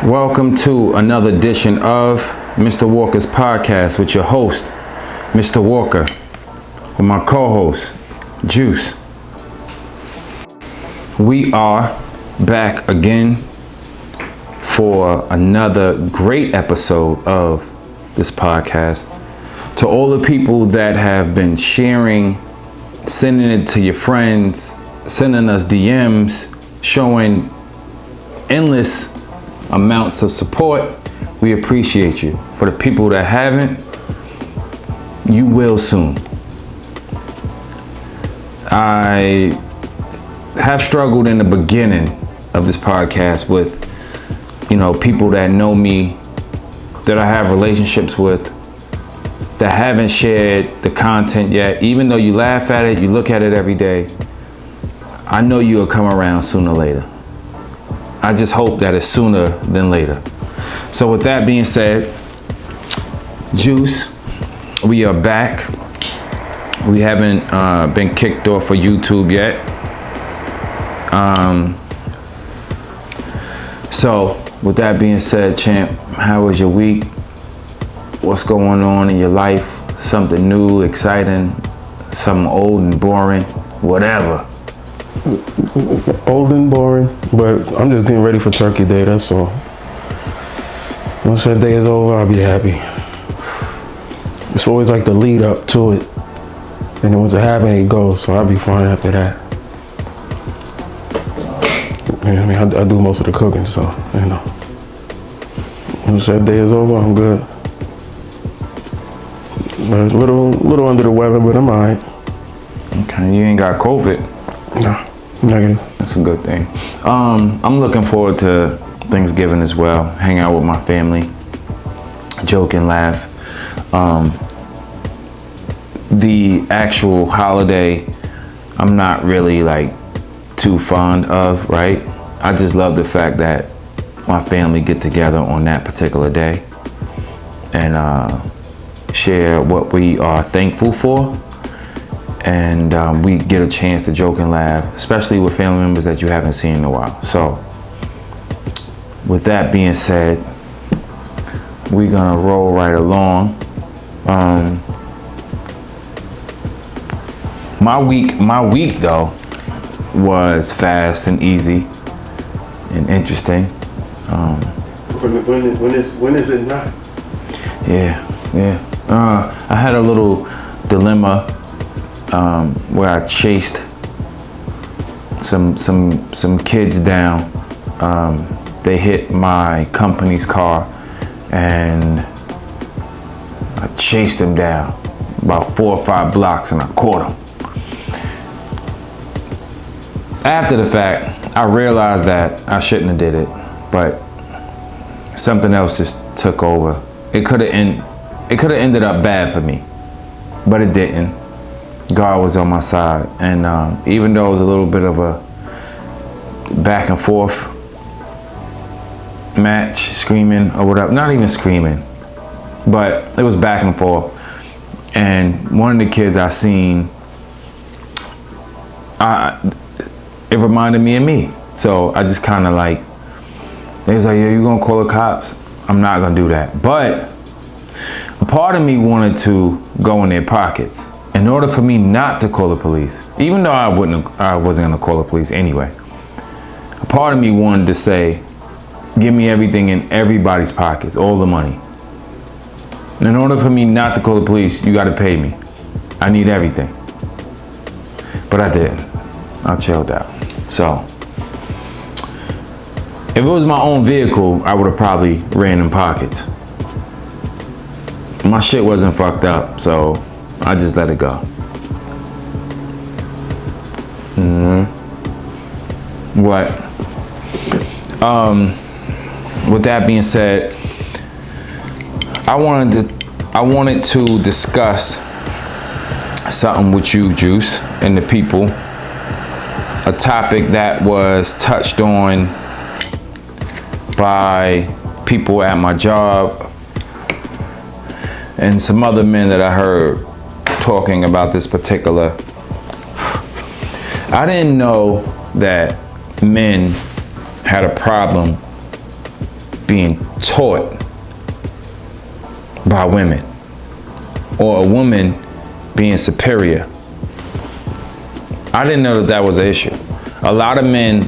Welcome to another edition of Mr. Walker's podcast with your host, Mr. Walker, with my co-host, Juice. We are back again for another great episode of this podcast. To all the people that have been sharing, sending it to your friends, sending us DMs, showing endless amounts of support, we appreciate you. For the people that haven't, you will soon. I have struggled in the beginning of this podcast with, people that know me, that I have relationships with, that haven't shared the content yet. Even though you laugh at it, you look at it every day, I know you'll come around sooner or later. I just hope that it's sooner than later. So with that being said, Juice, we are back. We haven't been kicked off of YouTube yet. So with that being said, champ, how was your week? What's going on in your life? Something new, exciting, something old and boring, whatever. Old and boring, but I'm just getting ready for Turkey Day, that's all. Once that day is over, I'll be happy. It's always like the lead up to it, and then once it happens, it goes, so I'll be fine after that. I do most of the cooking, so, Once that day is over, I'm good. But a little under the weather, but I'm alright. Okay, you ain't got COVID. No, negative. That's a good thing. I'm looking forward to Thanksgiving as well. Hang out with my family, joke and laugh. The actual holiday, I'm not really too fond of, right? I just love the fact that my family get together on that particular day and share what we are thankful for. And we get a chance to joke and laugh, especially with family members that you haven't seen in a while. So, with that being said, we're gonna roll right along. My week though was fast and easy and interesting. When is it not? Yeah. I had a little dilemma. Where I chased some kids down. They hit my company's car and I chased them down about 4 or 5 blocks and I caught them. After the fact, I realized that I shouldn't have did it, but something else just took over. It could have ended up bad for me, but it didn't. God was on my side, and even though it was a little bit of a back and forth match, screaming or whatever, not even screaming, but it was back and forth. And one of the kids I seen, it reminded me of me. So I just kind of they was like, "Yo, you gonna call the cops?" I'm not gonna do that. But a part of me wanted to go in their pockets. In order for me not to call the police, even though I wasn't gonna call the police anyway, a part of me wanted to say, give me everything in everybody's pockets, all the money. And in order for me not to call the police, you gotta pay me. I need everything. But I didn't. I chilled out. So, if it was my own vehicle, I would have probably ran in pockets. My shit wasn't fucked up, so I just let it go. What? With that being said, I wanted to discuss something with you, Juice, and the people. A topic that was touched on by people at my job and some other men that I heard talking about this particular. I didn't know that men had a problem being taught by women, or a woman being superior. I didn't know that that was an issue. A lot of men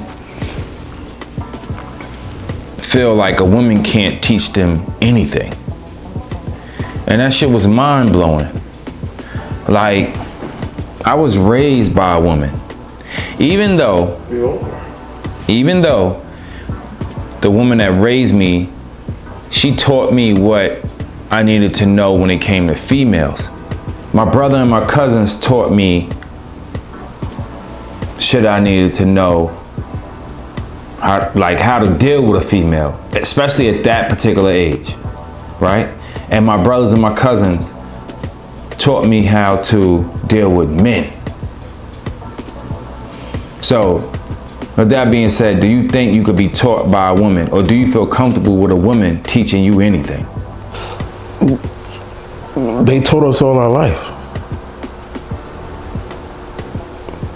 feel like a woman can't teach them anything. And that shit was mind blowing. Like, I was raised by a woman. Even though the woman that raised me, she taught me what I needed to know when it came to females. My brother and my cousins taught me shit I needed to know, how to deal with a female, especially at that particular age, right? And my brothers and my cousins taught me how to deal with men. So, with that being said, do you think you could be taught by a woman, or do you feel comfortable with a woman teaching you anything? They taught us all our life.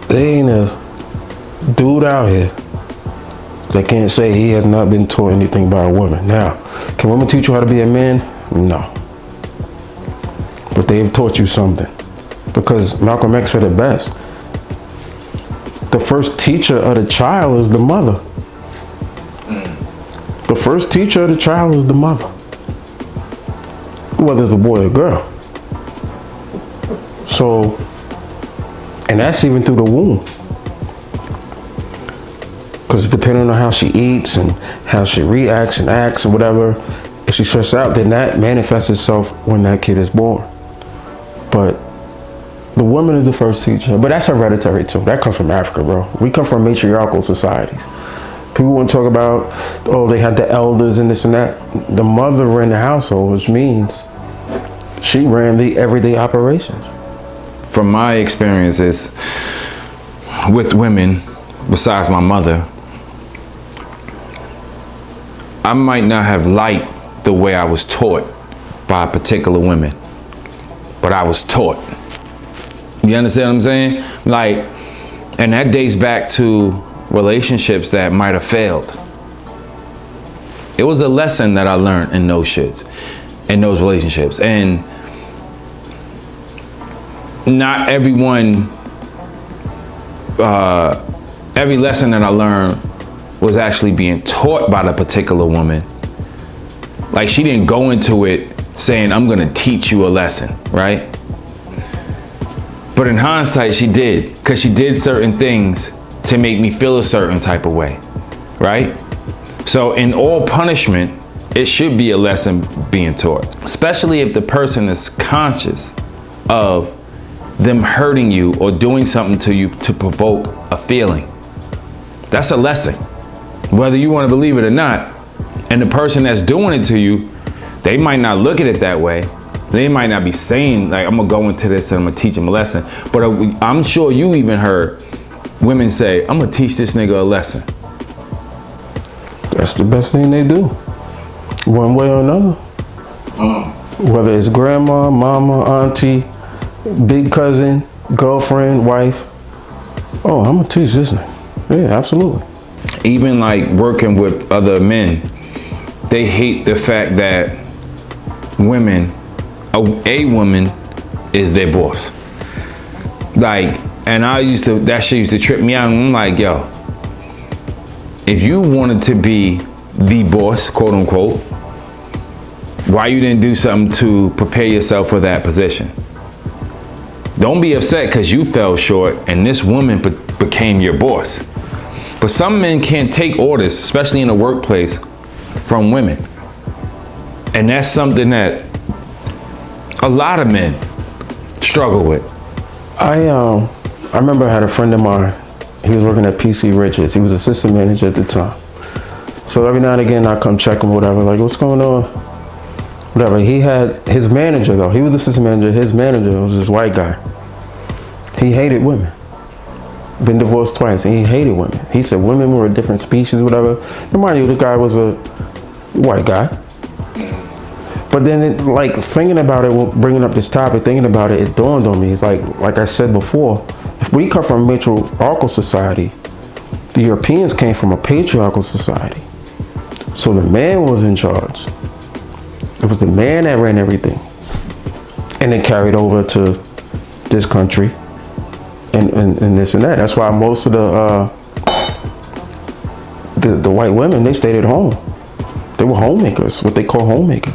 There ain't a dude out here that can't say he has not been taught anything by a woman. Now, can women teach you how to be a man? No. But they've taught you something. Because Malcolm X said it best. The first teacher of the child is the mother. The first teacher of the child is the mother. Whether it's a boy or girl. So, and that's even through the womb. Because depending on how she eats and how she reacts and acts and whatever, if she's stressed out, then that manifests itself when that kid is born. But the woman is the first teacher. But that's hereditary too. That comes from Africa, bro. We come from matriarchal societies. People want to talk about, oh, they had the elders and this and that. The mother ran the household, which means she ran the everyday operations. From my experiences with women, besides my mother, I might not have liked the way I was taught by particular women, but I was taught. You understand what I'm saying? Like, and that dates back to relationships that might have failed. It was a lesson that I learned in those shits, in those relationships. And not everyone, every lesson that I learned was actually being taught by the particular woman. Like, she didn't go into it saying, I'm gonna teach you a lesson, right? But in hindsight, she did, because she did certain things to make me feel a certain type of way, right? So in all punishment, it should be a lesson being taught, especially if the person is conscious of them hurting you or doing something to you to provoke a feeling. That's a lesson, whether you want to believe it or not. And the person that's doing it to you, they might not look at it that way. They might not be saying, like, I'm gonna go into this and I'm gonna teach them a lesson. But I'm sure you even heard women say, I'm gonna teach this nigga a lesson. That's the best thing they do, one way or another. Whether it's grandma, mama, auntie, big cousin, girlfriend, wife. Oh, I'm gonna teach this nigga. Yeah, absolutely. Even like working with other men, they hate the fact that women, a woman is their boss. Like, and that shit used to trip me out. And I'm like, yo, if you wanted to be the boss, quote unquote, why you didn't do something to prepare yourself for that position? Don't be upset because you fell short and this woman became your boss. But some men can't take orders, especially in the workplace, from women. And that's something that a lot of men struggle with. I remember I had a friend of mine. He was working at PC Richards. He was assistant manager at the time. So every now and again I come check him, whatever, like, what's going on? Whatever. He had his manager though. He was assistant manager. His manager was this white guy. He hated women. Been divorced twice and he hated women. He said women were a different species, whatever. And mind you, the guy was a white guy. But then, like, thinking about it, bringing up this topic, thinking about it, it dawned on me. It's like I said before, if we come from a matriarchal society, the Europeans came from a patriarchal society. So the man was in charge. It was the man that ran everything. And it carried over to this country and this and that. That's why most of the white women, they stayed at home. They were homemakers, what they call homemakers.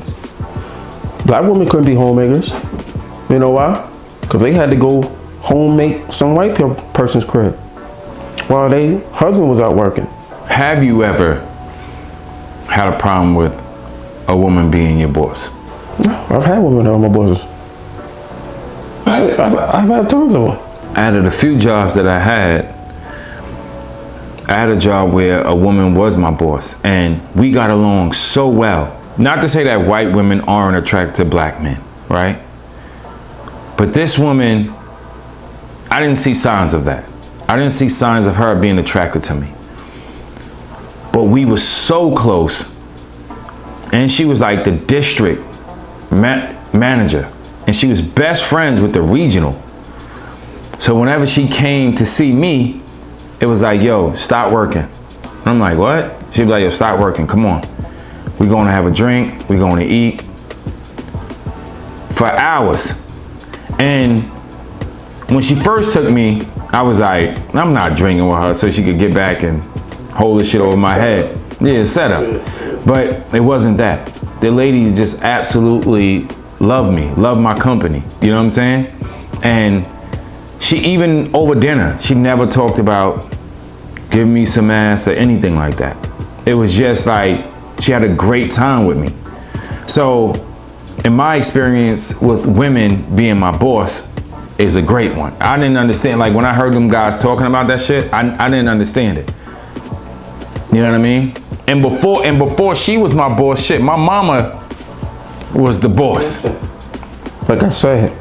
Black women couldn't be homemakers. You know why? Because they had to go home make some white person's crib while their husband was out working. Have you ever had a problem with a woman being your boss? I've had women that were my bosses. I've had tons of them. Out of the few jobs that I had a job where a woman was my boss and we got along so well. Not to say that white women aren't attracted to black men, right? But this woman, I didn't see signs of that. I didn't see signs of her being attracted to me. But we were so close. And she was like the district manager. And she was best friends with the regional. So whenever she came to see me, it was like, yo, stop working. And I'm like, what? She'd be like, yo, stop working, come on. We're going to have a drink, we're going to eat. For hours. And when she first took me, I was like, I'm not drinking with her so she could get back and hold this shit over my head. Yeah, set up. But it wasn't that. The lady just absolutely loved me, loved my company. You know what I'm saying? And she even over dinner, she never talked about giving me some ass or anything like that. It was just like, she had a great time with me. So in my experience with women being my boss is a great one. I didn't understand, like when I heard them guys talking about that shit, I didn't understand it. You know what I mean? And before she was my boss, shit, my mama was the boss. Like I said,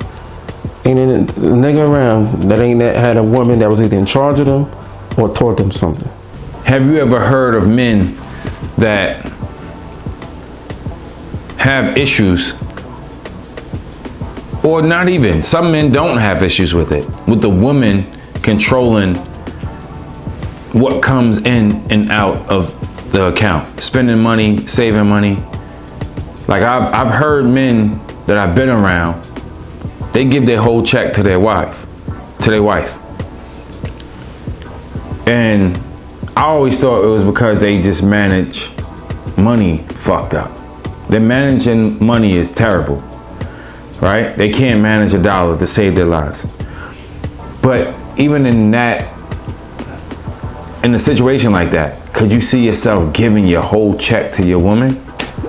ain't a nigga around that had a woman that was either in charge of them or taught them something. Have you ever heard of men that have issues, or not even, some men don't have issues with it, with the woman controlling what comes in and out of the account, spending money, saving money? Like I've heard men that I've been around, they give their whole check to their wife. And I always thought it was because they just manage money fucked up. Their managing money is terrible, right? They can't manage a dollar to save their lives. But even in a situation like that, could you see yourself giving your whole check to your woman?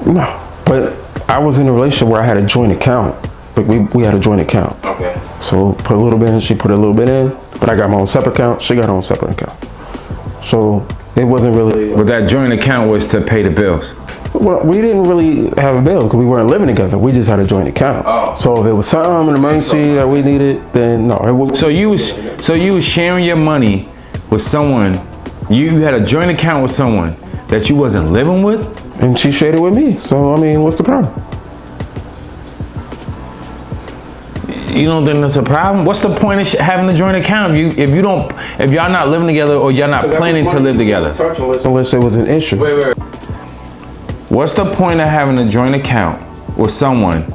No, but I was in a relationship where I had a joint account. Like we had a joint account. Okay. So put a little bit in, she put a little bit in, but I got my own separate account, she got her own separate account. So it wasn't really. But that joint account was to pay the bills. Well, we didn't really have a bill because we weren't living together. We just had a joint account. Oh. So if it was something, an emergency that we needed, then no, it was. So you was sharing your money with someone. You had a joint account with someone that you wasn't living with? And she shared it with me. So I mean, what's the problem? You don't think that's a problem? What's the point of having a joint account if y'all not living together or y'all not planning to live together? Unless it was an issue. Wait. What's the point of having a joint account with someone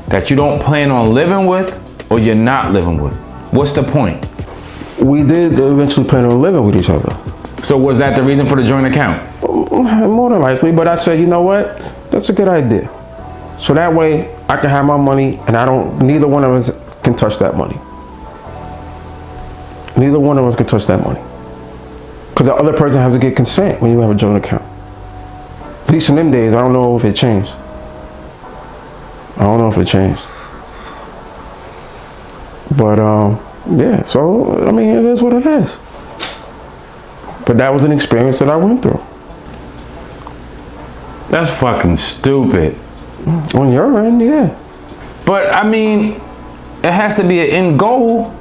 that you don't plan on living with or you're not living with? What's the point? We did eventually plan on living with each other. So was that the reason for the joint account? More than likely, but I said, you know what? That's a good idea. So that way I can have my money and neither one of us can touch that money. Neither one of us can touch that money. Because the other person has to get consent when you have a joint account. At least in them days, I don't know if it changed. But yeah, so I mean, it is what it is. But that was an experience that I went through. That's fucking stupid. On your end, yeah. But I mean, it has to be an end goal.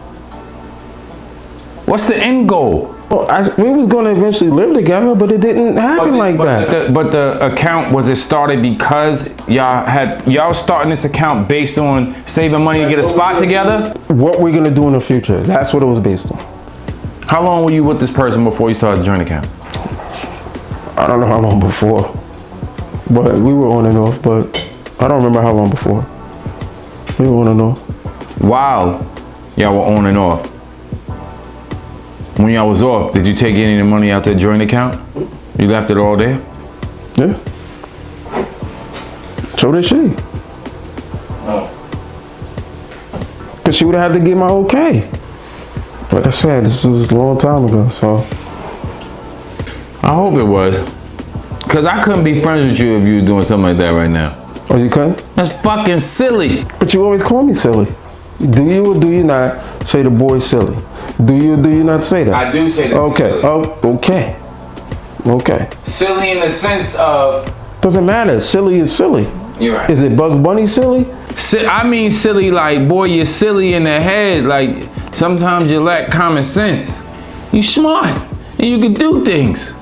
Y'all the end goal? Well, we was going to eventually live together, but it didn't happen like that. But the account, was it started because y'all starting this account based on saving money to get a spot together? What we're going to do in the future, that's what it was based on. How long were you with this person before you started a joint account? I don't know how long before. But we were on and off, but I don't remember how long before. We were on and off. Wow, y'all were on and off. When y'all was off, did you take any of the money out the joint account? You left it all there? Yeah. So did she. Oh. Cause she would have had to get my okay. Like I said, this was a long time ago, so. I hope it was. Cause I couldn't be friends with you if you were doing something like that right now. Oh, you couldn't? That's fucking silly. But you always call me silly. Do you or do you not say the boy's silly? Do you or do you not say that? I do say that. Okay. Silly. Oh, okay. Okay. Silly in the sense of. Doesn't matter. Silly is silly. You're right. Is it Bugs Bunny silly? I mean silly like, boy, you're silly in the head. Like, sometimes you lack common sense. You smart and you can do things.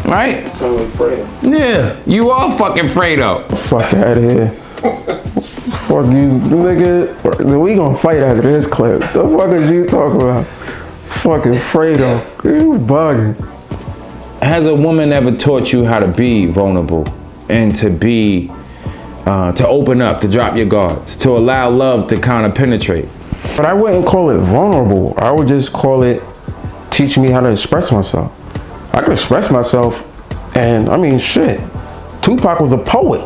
Right? So Fredo. Yeah, you are fucking Fredo. Fuck out of here. Fuck you, nigga. We gonna fight after this clip. The fuck is you talking about? Fucking Fredo. You bugging. Has a woman ever taught you how to be vulnerable and to be, to open up, to drop your guards, to allow love to kind of penetrate? But I wouldn't call it vulnerable. I would just call it teach me how to express myself. I can express myself, and I mean, shit. Tupac was a poet.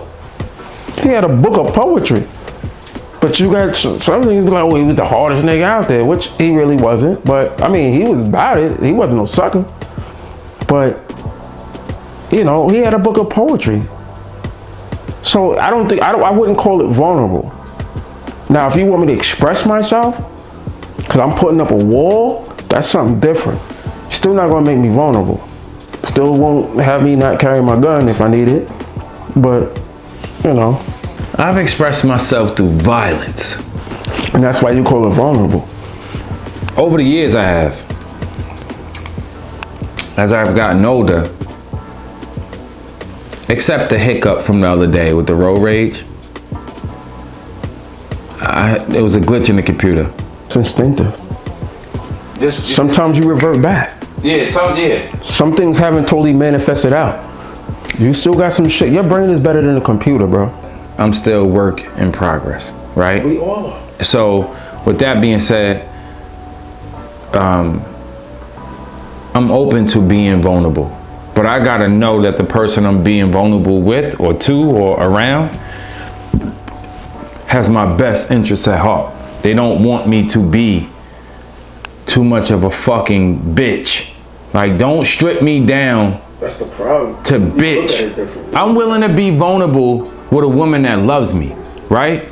He had a book of poetry. But you got some things like, oh, he was the hardest nigga out there, which he really wasn't. But I mean, he was about it. He wasn't no sucker. But, you know, he had a book of poetry. So I wouldn't call it vulnerable. Now, if you want me to express myself, because I'm putting up a wall, that's something different. Still not gonna make me vulnerable. Still won't have me not carry my gun if I need it. But, you know. I've expressed myself through violence. And that's why you call it vulnerable. Over the years I have. As I've gotten older, except the hiccup from the other day with the road rage, it was a glitch in the computer. It's instinctive. Sometimes you revert back. Yeah. Some things haven't totally manifested out. You still got some shit. Your brain is better than a computer, bro. I'm still work in progress, right? We all are. So with that being said, I'm open to being vulnerable, but I gotta know that the person I'm being vulnerable with or to or around has my best interests at heart. They don't want me to be too much of a fucking bitch. Like, don't strip me down. That's the problem. To bitch. I'm willing to be vulnerable with a woman that loves me, right?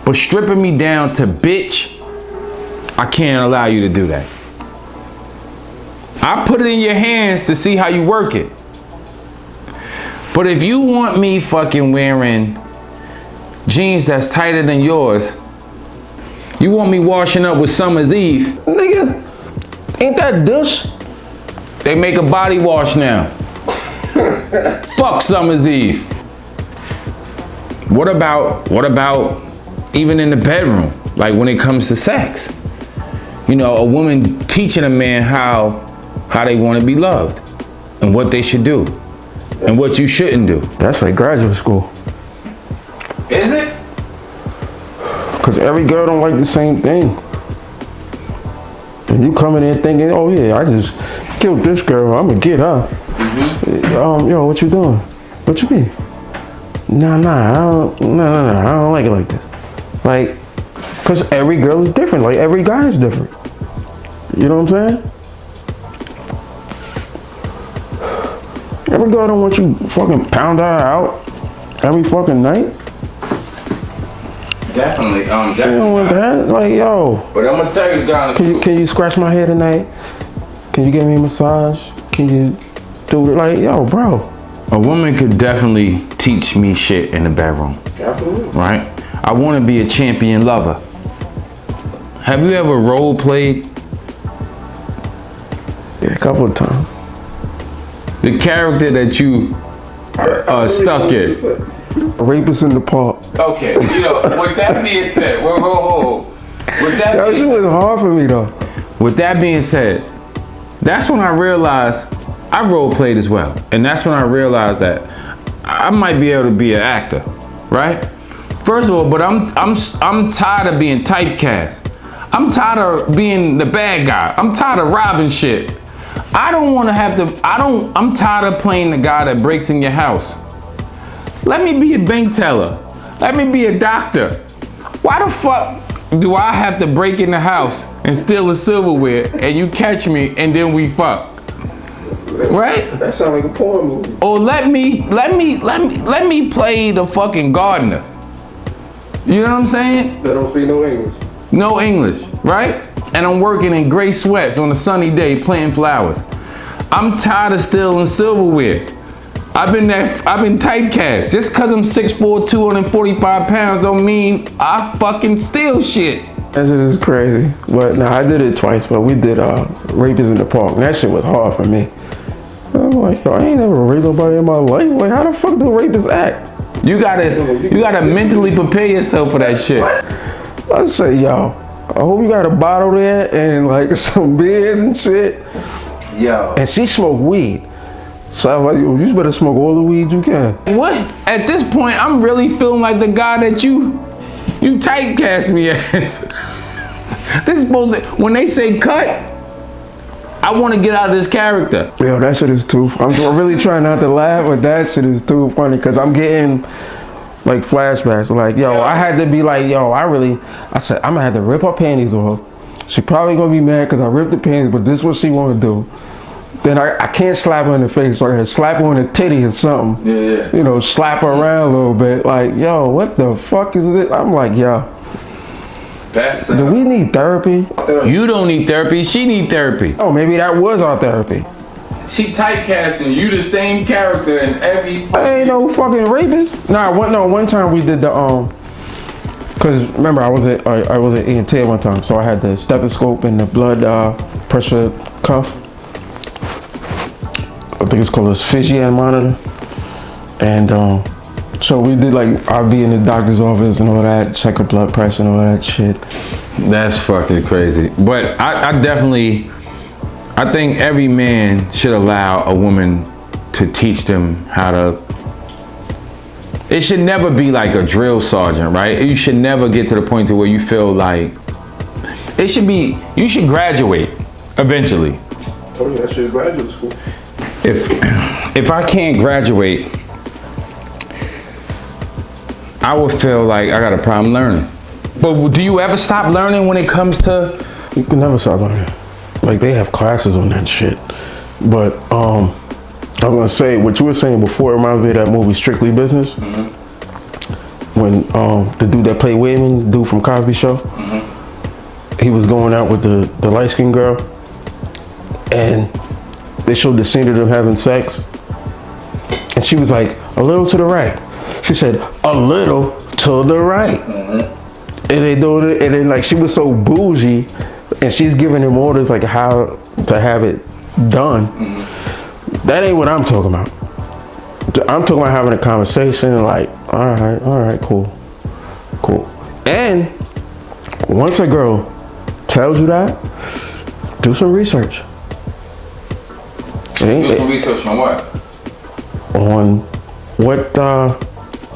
But stripping me down to bitch, I can't allow you to do that. I put it in your hands to see how you work it. But if you want me fucking wearing jeans that's tighter than yours, you want me washing up with Summer's Eve, Nigga, ain't that douche? they make a body wash now. Fuck Summer's Eve. What about even in the bedroom? Like when it comes to sex, you know, a woman teaching a man how they want to be loved and what they should do and what you shouldn't do. That's like graduate school. Is it? Because every girl don't like the same thing. And you coming in thinking, oh yeah, I just killed this girl, I'm gonna get her. Yo, what you doing? What you mean? Nah, I don't like it like this. Like, because every girl is different, like every guy is different. You know what I'm saying? Every girl don't want you fucking pound her out every fucking night. Definitely. You don't want that? Like, yo. But I'm gonna tell you guys. Can you scratch my hair tonight? Can you give me a massage? Can you do it? Like, yo, bro. A woman could definitely teach me shit in the bedroom. Absolutely. Right? I want to be a champion lover. Have you ever role played? Yeah, a couple of times. The character that you stuck in. A rapist in the park. Okay, you know, with that being said, That shit was hard for me though. With that being said, that's when I realized I role played as well. And that's when I realized that I might be able to be an actor, right? First of all, but I'm tired of being typecast. I'm tired of being the bad guy. I'm tired of robbing shit. I don't want to have to, I'm tired of playing the guy that breaks in your house. Let me be a bank teller. Let me be a doctor. Why the fuck do I have to break in the house and steal the silverware and you catch me and then we fuck? Right? That sounds like a porn movie. Or let me play the fucking gardener. You know what I'm saying? That don't speak no English. No English, right? And I'm working in gray sweats on a sunny day planting flowers. I'm tired of stealing silverware. I've been typecast. Just cause I'm 6'4", 245 pounds don't mean I fucking steal shit. That shit is crazy. But now I did it twice, but we did Rapists in the Park. And that shit was hard for me. I'm like, yo, I ain't never raped nobody in my life. Like, how the fuck do rapists act? You gotta mentally prepare yourself for that shit. I say, yo, I hope you got a bottle there and like some beers and shit. Yo. And she smoked weed. So I was like, yo, you better smoke all the weed you can. What? At this point, I'm really feeling like the guy that you typecast me as. This is supposed to, when they say cut, I want to get out of this character. Yo, that shit is too funny. I'm really trying not to laugh, but that shit is too funny because I'm getting like flashbacks. Like, yo, I had to be like, yo, I said, I'm gonna have to rip her panties off. She probably gonna be mad because I ripped the panties, but this is what she wanna do. Then I can't slap her in the face, so I had to slap her on the titty or something. Yeah. You know, slap her around a little bit. Like, yo, what the fuck is this? I'm like, yo. Do we need therapy? You don't need therapy, she need therapy. Oh, maybe that was our therapy. She typecasting you the same character in every I ain't no fucking rapist. One time we did the cause remember I was at EMT at one time, so I had the stethoscope and the blood pressure cuff. I think it's called a Physian monitor. And so we did like I'd be in the doctor's office and all that, check her blood pressure and all that shit. That's fucking crazy. But I think every man should allow a woman to teach them how to. It should never be like a drill sergeant, right? You should never get to the point to where you feel like it should be. You should graduate eventually. Oh yeah, that shit is graduate school. If I can't graduate, I would feel like I got a problem learning. But do you ever stop learning when it comes to? You can never stop learning. Like they have classes on that shit. But I was gonna say what you were saying before reminds me of that movie Strictly Business. Mm-hmm. When the dude that played Wayman, the dude from Cosby Show, mm-hmm. he was going out with the light skinned girl, and they showed the scene of them having sex, and she was like, a little to the right. She said, a little to the right. Mm-hmm. And they do it, and then like she was so bougie, and she's giving him orders like how to have it done. Mm-hmm. That ain't what I'm talking about. I'm talking about having a conversation like, all right, cool. And once a girl tells you that, do some research. Do some research on what? On what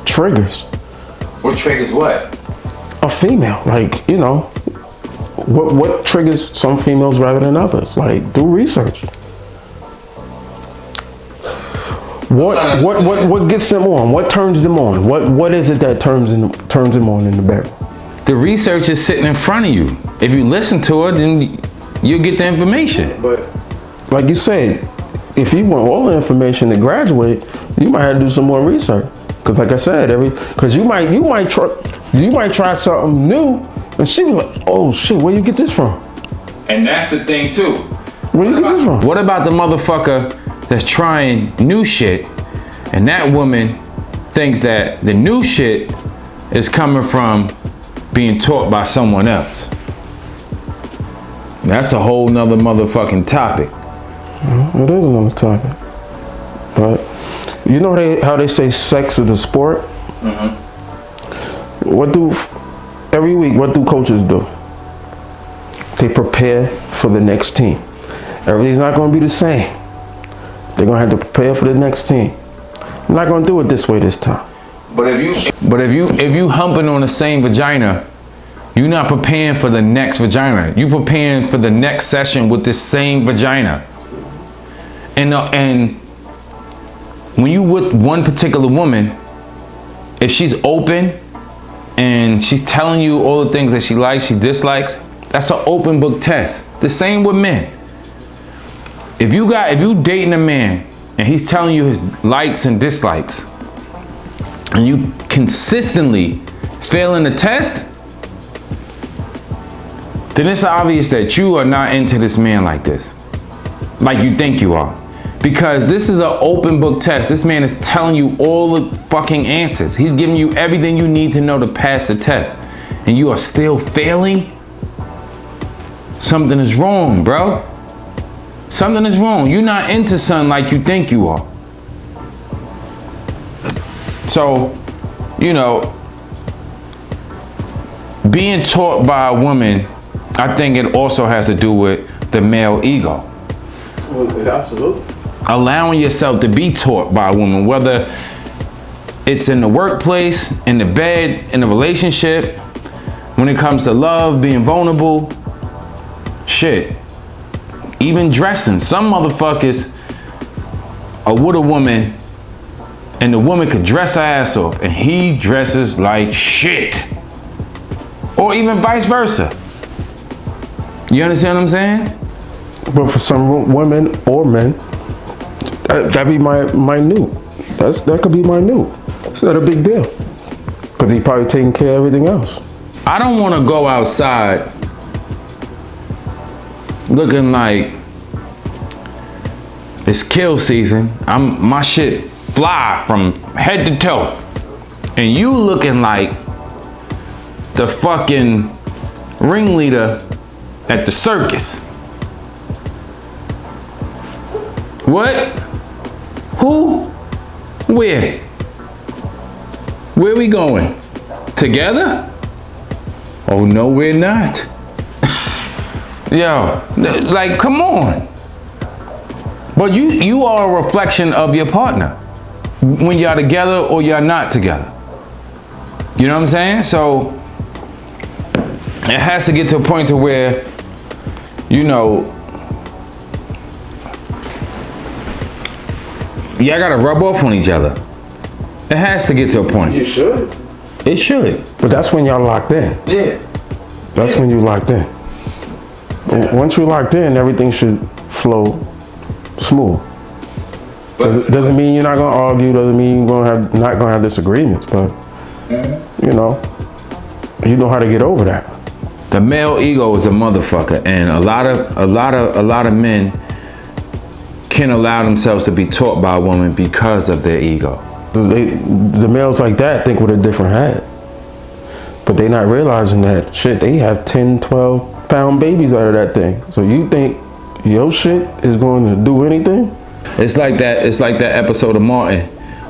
triggers. What triggers what? A female, like, you know, what triggers some females rather than others. Like, do research. What gets them on? What turns them on? What is it that turns them on in the bedroom? The research is sitting in front of you. If you listen to it, then you'll get the information. But like you said, if you want all the information to graduate, you might have to do some more research. Because like I said, because you might try something new, and she was like, oh shit, where you get this from? And that's the thing too. Where you get this from? What about the motherfucker that's trying new shit, and that woman thinks that the new shit is coming from being taught by someone else? That's a whole nother motherfucking topic. It is another topic. But you know how they say sex is a sport? Mm-hmm. Every week, what do coaches do? They prepare for the next team. Everything's not going to be the same. They're going to have to prepare for the next team. I'm not gonna do it this way this time. But if you humping on the same vagina, you're not preparing for the next vagina. You preparing for the next session with this same vagina. And when you with one particular woman, if she's open and she's telling you all the things that she likes, she dislikes, that's an open book test. The same with men. If you dating a man and he's telling you his likes and dislikes, and you consistently failing the test, then it's obvious that you are not into this man like this, like you think you are. Because this is an open book test. This man is telling you all the fucking answers. He's giving you everything you need to know to pass the test. And you are still failing? Something is wrong, bro. Something is wrong. You're not into something like you think you are. So, you know, being taught by a woman, I think it also has to do with the male ego. Well, absolutely. Allowing yourself to be taught by a woman, whether it's in the workplace, in the bed, in a relationship, when it comes to love, being vulnerable, shit, even dressing. Some motherfuckers are with a woman and the woman could dress her ass off and he dresses like shit. Or even vice versa. You understand what I'm saying? But for some women or men, that'd be minute. That could be minute. It's not a big deal. Because he probably taking care of everything else. I don't want to go outside looking like it's kill season. My shit fly from head to toe. And you looking like the fucking ringleader at the circus. What? Who? Where? Where we going? Together? Oh no, we're not. Yo, like, come on. But you are a reflection of your partner when y'all together or y'all not together. You know what I'm saying? So it has to get to a point to where, you know, y'all gotta rub off on each other. It has to get to a point. You should. It should. But that's when y'all locked in. Yeah. That's when you locked in. Once you locked in, everything should flow smooth. Doesn't mean you're not gonna argue. Doesn't mean you're not gonna have disagreements. But you know how to get over that. The male ego is a motherfucker, and a lot of men can allow themselves to be taught by a woman because of their ego. The males like that think with a different hat, but they not realizing that shit. They have 10, 12 pound babies out of that thing. So you think your shit is going to do anything? It's like that episode of Martin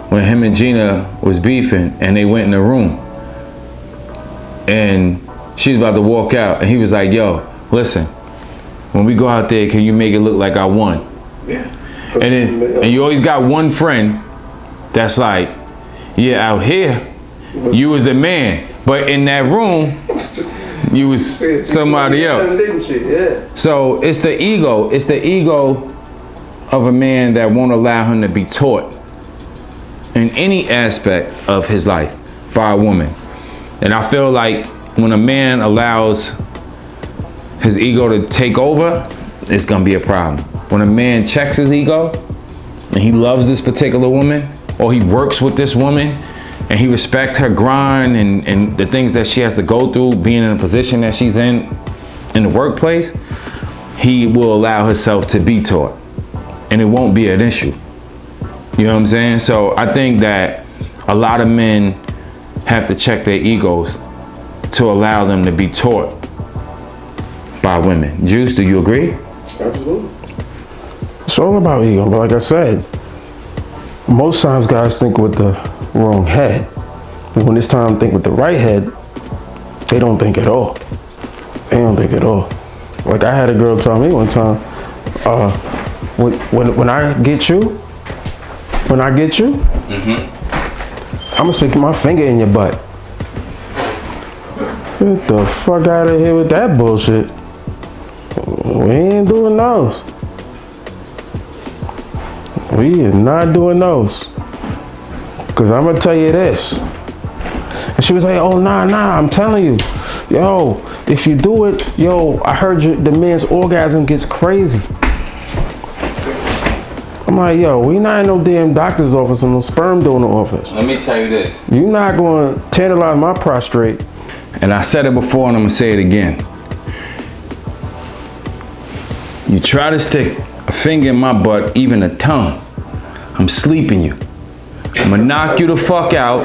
when him and Gina was beefing and they went in the room and she was about to walk out and he was like, yo, listen, when we go out there, can you make it look like I won? Yeah. And you always got one friend that's like, yeah, out here, you was the man, but in that room, you was somebody else. So it's the ego of a man that won't allow him to be taught in any aspect of his life by a woman. And I feel like when a man allows his ego to take over, it's gonna be a problem. When a man checks his ego and he loves this particular woman, or he works with this woman and he respects her grind and the things that she has to go through being in a position that she's in the workplace, he will allow himself to be taught and it won't be an issue. You know what I'm saying? So I think that a lot of men have to check their egos to allow them to be taught by women. Juice, do you agree? Absolutely. It's all about ego, but like I said, most times guys think with the wrong head. But when it's time to think with the right head, they don't think at all. They don't think at all. Like I had a girl tell me one time, when I get you, When I get you, I'm gonna stick my finger in your butt. Get the fuck out of here with that bullshit. We ain't doing those. We is not doing those. Cause I'm gonna tell you this. And she was like, oh, nah, I'm telling you. Yo, if you do it, yo, I heard the man's orgasm gets crazy. I'm like, yo, we not in no damn doctor's office or no sperm donor office. Let me tell you this. You're not going to tantalize my prostrate. And I said it before and I'm going to say it again. You try to stick a finger in my butt, even a tongue, I'm sleeping you. I'm going to knock you the fuck out,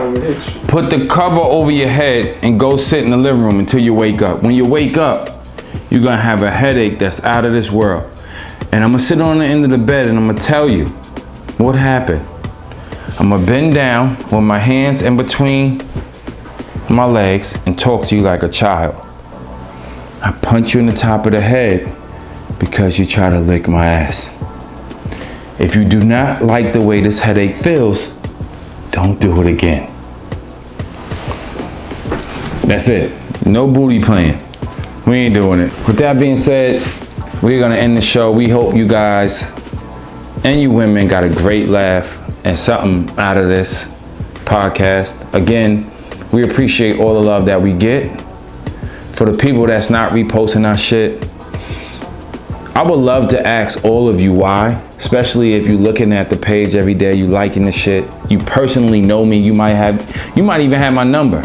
put the cover over your head, and go sit in the living room until you wake up. When you wake up, you're going to have a headache that's out of this world. And I'm gonna sit on the end of the bed and I'm gonna tell you what happened. I'm gonna bend down with my hands in between my legs and talk to you like a child. I punch you in the top of the head because you try to lick my ass. If you do not like the way this headache feels, don't do it again. That's it. No booty playing. We ain't doing it. With that being said, we're gonna end the show. We hope you guys and you women got a great laugh and something out of this podcast. Again, we appreciate all the love that we get. For the people that's not reposting our shit, I would love to ask all of you why, especially if you're looking at the page every day, you liking the shit, you personally know me, you might even have my number.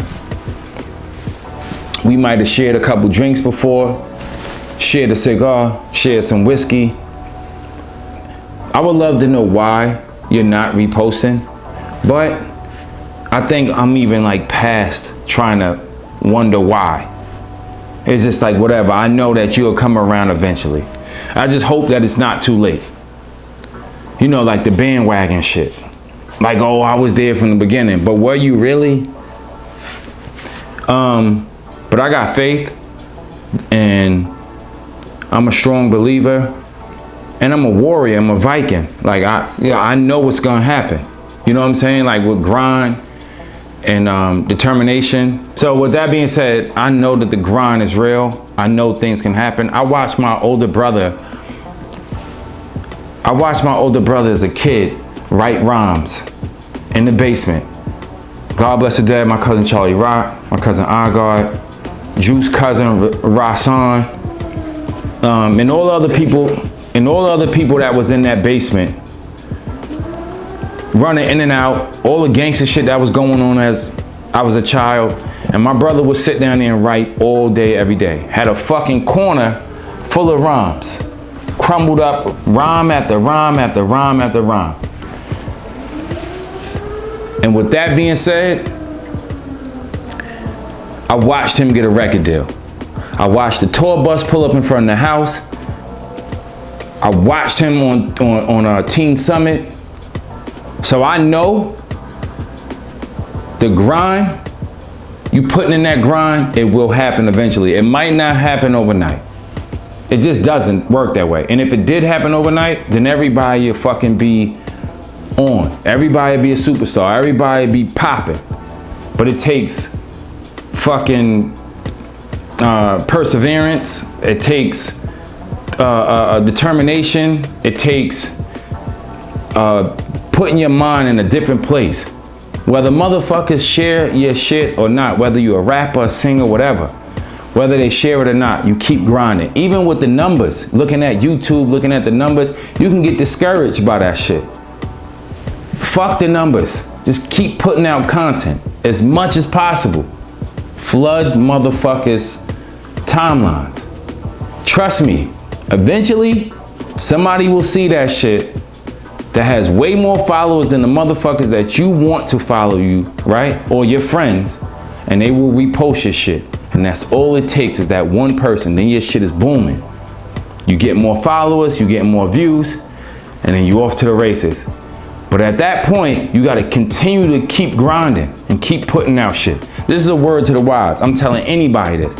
We might have shared a couple drinks before, shared a cigar, shared some whiskey. I would love to know why you're not reposting, but I think I'm even like past trying to wonder why. It's just like whatever, I know that you'll come around eventually. I just hope that it's not too late. You know, like the bandwagon shit. Like, oh, I was there from the beginning, but were you really? But I got faith and I'm a strong believer, and I'm a warrior. I'm a Viking. Like I know what's gonna happen. You know what I'm saying? Like with grind and determination. So with that being said, I know that the grind is real. I know things can happen. I watched my older brother as a kid write rhymes in the basement. God bless the dead. My cousin Charlie Rock, my cousin Agard, Juice cousin Rasan. And all other people that was in that basement, running in and out, all the gangster shit that was going on as I was a child. And my brother would sit down there and write all day, every day. Had a fucking corner full of rhymes, crumbled up, rhyme after rhyme after rhyme after rhyme. And with that being said, I watched him get a record deal. I watched the tour bus pull up in front of the house. I watched him on a Teen Summit. So I know the grind, you putting in that grind, it will happen eventually. It might not happen overnight. It just doesn't work that way. And if it did happen overnight, then everybody will fucking be on. Everybody be a superstar. Everybody be popping. But it takes fucking perseverance. It takes determination. It takes putting your mind in a different place. Whether motherfuckers share your shit or not, whether you're a rapper, a singer, whatever, whether they share it or not, you keep grinding. Even with the numbers, looking at YouTube, looking at the numbers, you can get discouraged by that shit. Fuck the numbers. Just keep putting out content as much as possible. Flood motherfuckers' timelines. Trust me, eventually somebody will see that shit that has way more followers than the motherfuckers that you want to follow you, right? Or your friends, and they will repost your shit. And that's all it takes is that one person, then your shit is booming. You get more followers, you get more views, and then you off to the races. But at that point, you gotta continue to keep grinding and keep putting out shit. This is a word to the wise. I'm telling anybody this.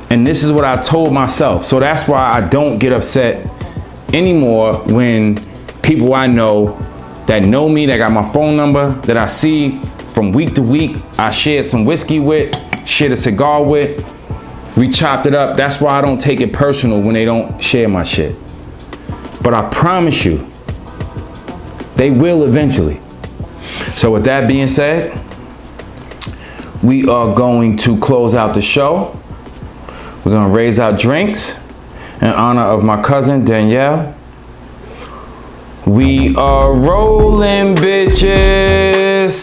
And this is what I told myself. So that's why I don't get upset anymore when people I know that know me, that got my phone number, that I see from week to week, I shared some whiskey with, shared a cigar with, we chopped it up. That's why I don't take it personal when they don't share my shit. But I promise you, they will eventually. So with that being said, we are going to close out the show. We're gonna raise our drinks in honor of my cousin, Danielle. We are rolling, bitches.